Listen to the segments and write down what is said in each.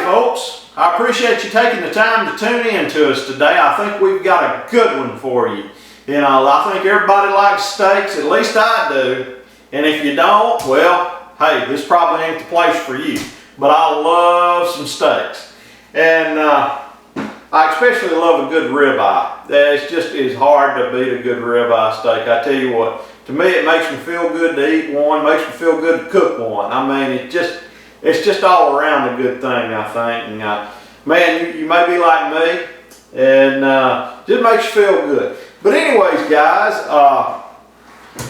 folks, I appreciate you taking the time to tune in to us today. I think we've got a good one for you. You know, I think everybody likes steaks, at least I do. And if you don't, well, hey, this probably ain't the place for you. But I love some steaks. And I especially love a good ribeye. It's hard to beat a good ribeye steak. I tell you what, to me it makes me feel good to eat one, makes me feel good to cook one. I mean, it's just all around a good thing, I think. And man, you may be like me, and just makes you feel good. But anyways, guys,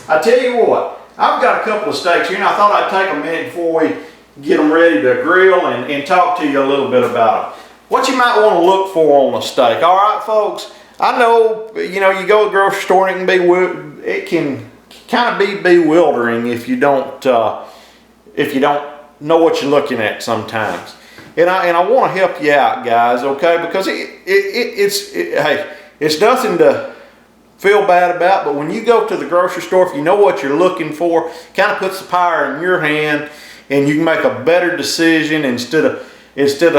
I tell you what, I've got a couple of steaks here, and I thought I'd take a minute before we get them ready to grill and talk to you a little bit about them. What you might want to look for on a steak. All right, folks, I know, you know, you go to the grocery store and it can kind of be bewildering if you don't know what you're looking at sometimes. And I want to help you out, guys, okay? Because it's nothing to feel bad about, but when you go to the grocery store, if you know what you're looking for, kind of puts the power in your hand, and you can make a better decision instead of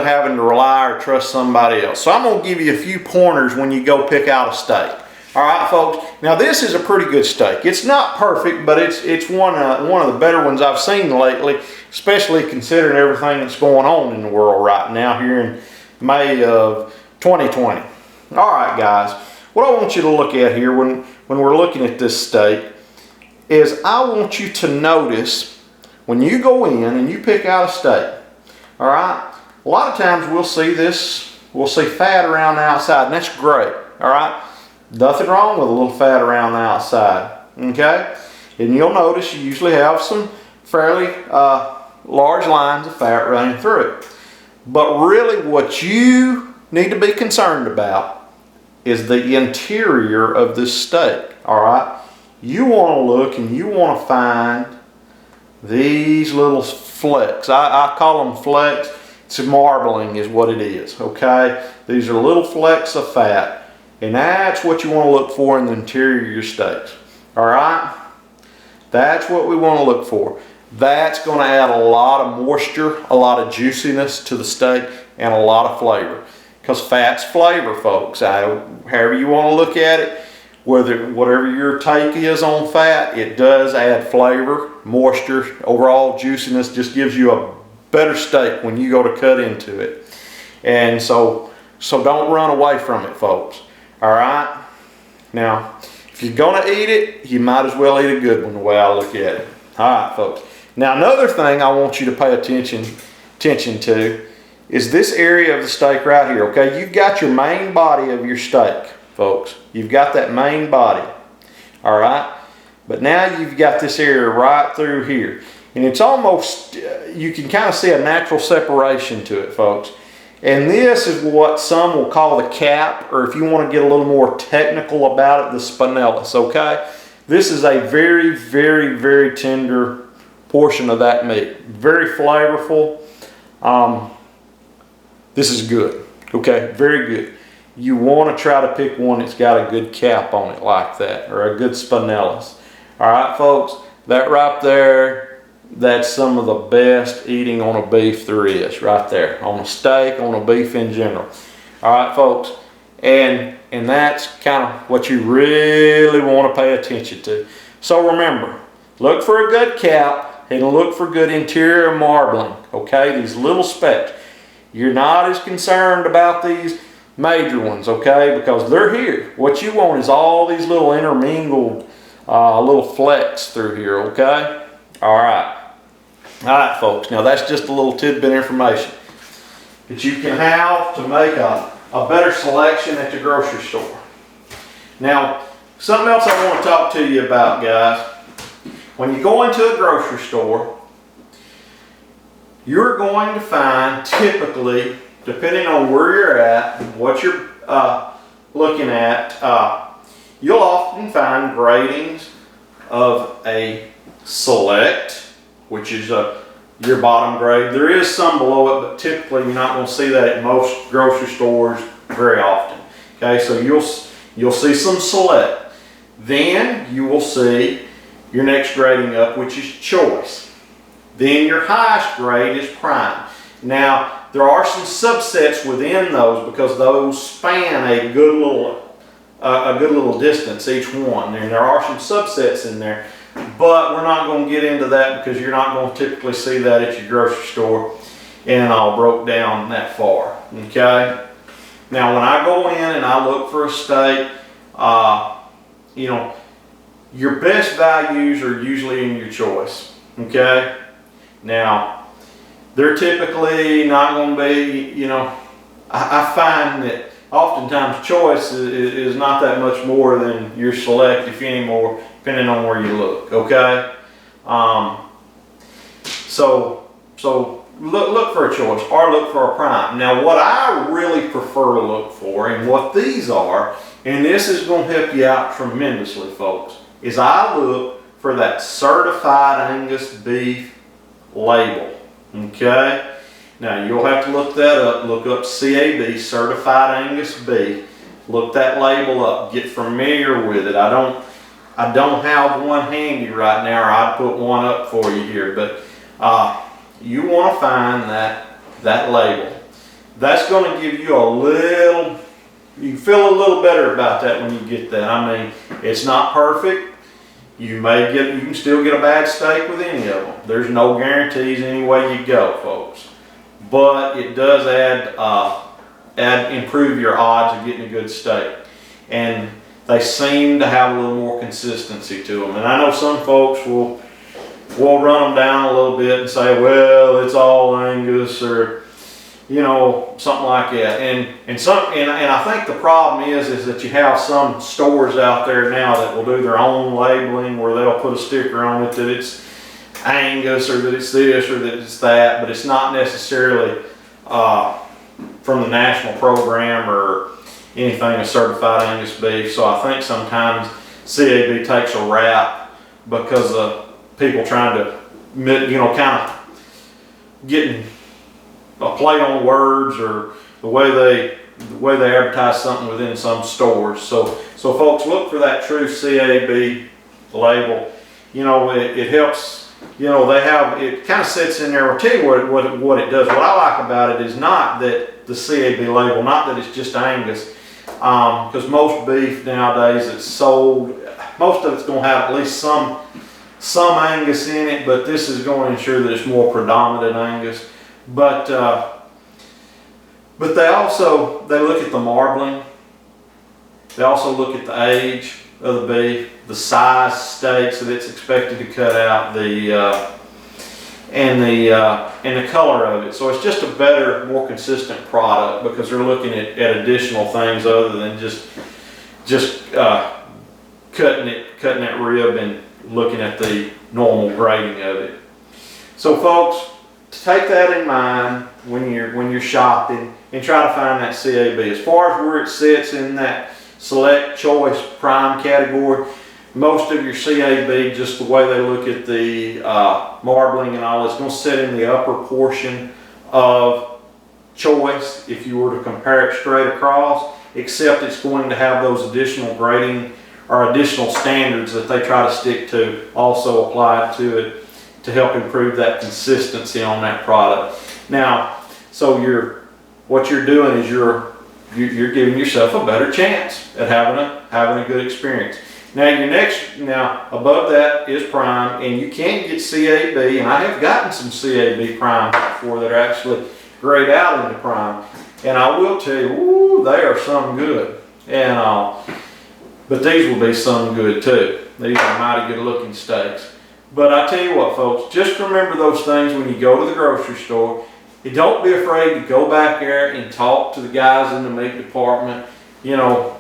having to rely or trust somebody else. So I'm going to give you a few pointers when you go pick out a steak. All right, folks. Now this is a pretty good steak. It's not perfect, but it's one of the better ones I've seen lately, especially considering everything that's going on in the world right now here in May of 2020. All right, guys. What I want you to look at here when we're looking at this steak is I want you to notice when you go in and you pick out a steak. All right. A lot of times we'll see fat around the outside, and that's great. All right. Nothing wrong with a little fat around the outside, okay? And you'll notice you usually have some fairly large lines of fat running through it. But really what you need to be concerned about is the interior of this steak, all right? You want to look and you want to find these little flecks. I call them flecks. It's marbling is what it is, okay? These are little flecks of fat. And that's what you want to look for in the interior of your steaks. All right? That's what we want to look for. That's going to add a lot of moisture, a lot of juiciness to the steak, and a lot of flavor. Because fat's flavor, folks. However you want to look at it, whatever your take is on fat, it does add flavor, moisture, overall juiciness. Just gives you a better steak when you go to cut into it. And so don't run away from it, folks. All right. Now, if you're going to eat it, you might as well eat a good one the way I look at it. All right, folks. Now, another thing I want you to pay attention to is this area of the steak right here, okay? You've got your main body of your steak, folks. You've got that main body, all right? But now you've got this area right through here. And it's almost, you can kind of see a natural separation to it, folks. And this is what some will call the cap, or if you want to get a little more technical about it, the spinellus, okay? This is a very, very, very tender portion of that meat. Very flavorful. This is good, okay? Very good. You want to try to pick one that's got a good cap on it like that, or a good spinellus. All right, folks, that right there, that's some of the best eating on a beef there is, right there. On a steak, on a beef in general. All right, folks. And that's kind of what you really want to pay attention to. So remember, look for a good cap and look for good interior marbling. Okay, these little specks. You're not as concerned about these major ones, okay, because they're here. What you want is all these little intermingled little flecks through here, okay? All right. All right, folks. Now that's just a little tidbit information that you can have to make a better selection at the grocery store. Now, something else I want to talk to you about, guys. When you go into a grocery store, you're going to find typically, depending on where you're at, what you're looking at, you'll often find gradings of a select, which is your bottom grade. There is some below it, but typically you're not going to see that at most grocery stores very often. Okay, so you'll see some select. Then you will see your next grading up, which is choice. Then your highest grade is prime. Now, there are some subsets within those because those span a good little distance each one, and there are some subsets in there. But we're not going to get into that because you're not going to typically see that at your grocery store and all broke down that far. Okay. Now, when I go in and I look for a steak, you know, your best values are usually in your choice. Okay. Now, they're typically not going to be, you know, I find that oftentimes choice is not that much more than your select, if any more, depending on where you look. Okay. So look for a choice or look for a prime. Now, what I really prefer to look for, and what these are, and this is going to help you out tremendously, folks, is I look for that certified Angus beef label. Okay. Now, you'll have to look that up. Look up CAB, certified Angus beef. Look that label up. Get familiar with it. I don't have one handy right now, or I'd put one up for you here, but you want to find that label. That's going to give you a little, you feel a little better about that when you get that. I mean, it's not perfect. You can still get a bad steak with any of them. There's no guarantees any way you go, folks. But it does improve your odds of getting a good steak. And they seem to have a little more consistency to them. And I know some folks will run them down a little bit and say, well, it's all Angus, or, you know, something like that. And I think the problem is that you have some stores out there now that will do their own labeling, where they'll put a sticker on it that it's Angus, or that it's this, or that it's that, but it's not necessarily from the national program or anything of certified Angus beef. So I think sometimes CAB takes a rap because of people trying to, you know, kind of getting a play on words, or the way they advertise something within some stores. So folks, look for that true CAB label. You know, it helps. You know, it kind of sits in there. I'll tell you what it does. What I like about it is not that the CAB label, not that it's just Angus, because most beef nowadays that's sold, most of it's going to have at least some Angus in it, but this is going to ensure that it's more predominant Angus. But they look at the marbling. They also look at the age of the beef, the size steaks that it's expected to cut out, and the color of it. So it's just a better, more consistent product because they're looking at additional things other than just cutting that rib and looking at the normal grading of it. So folks, take that in mind when you're shopping and try to find that CAB. As far as where it sits in that select choice prime category, most of your CAB, just the way they look at the marbling and all, it's going to sit in the upper portion of choice if you were to compare it straight across, except it's going to have those additional grading or additional standards that they try to stick to also applied to it to help improve that consistency on that product. Now, so what you're doing is you're giving yourself a better chance at having a good experience. Now above that is prime, and you can get CAB, and I have gotten some CAB prime before that are actually grayed out into prime, and I will tell you, ooh, they are some good, and but these will be some good too. These are mighty good looking steaks. But I tell you what, folks, just remember those things when you go to the grocery store. Don't be afraid to go back there and talk to the guys in the meat department. You know,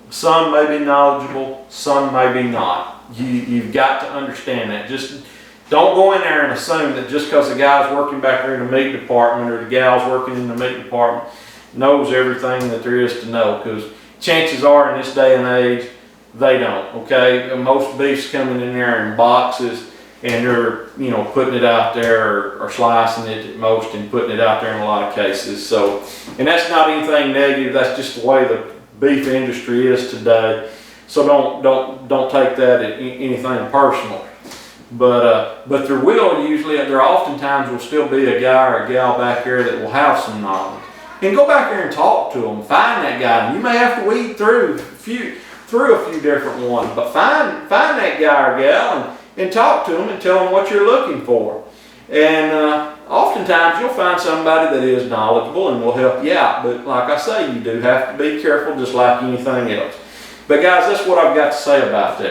some may be knowledgeable, some may be not. You've got to understand that. Just don't go in there and assume that just because the guy's working back there in the meat department or the gal's working in the meat department knows everything that there is to know, because chances are in this day and age, they don't, okay? Most beef's coming in there in boxes, and they're, you know, putting it out there or slicing it at most and putting it out there in a lot of cases. So, and that's not anything negative. That's just the way the beef industry is today. So don't take that as anything personal. But there oftentimes will still be a guy or a gal back there that will have some knowledge. And go back there and talk to them. Find that guy. You may have to weed through a few different ones, but find that guy or gal and talk to them and tell them what you're looking for. And oftentimes you'll find somebody that is knowledgeable and will help you out. But like I say, you do have to be careful, just like anything else. But guys, that's what I've got to say about that.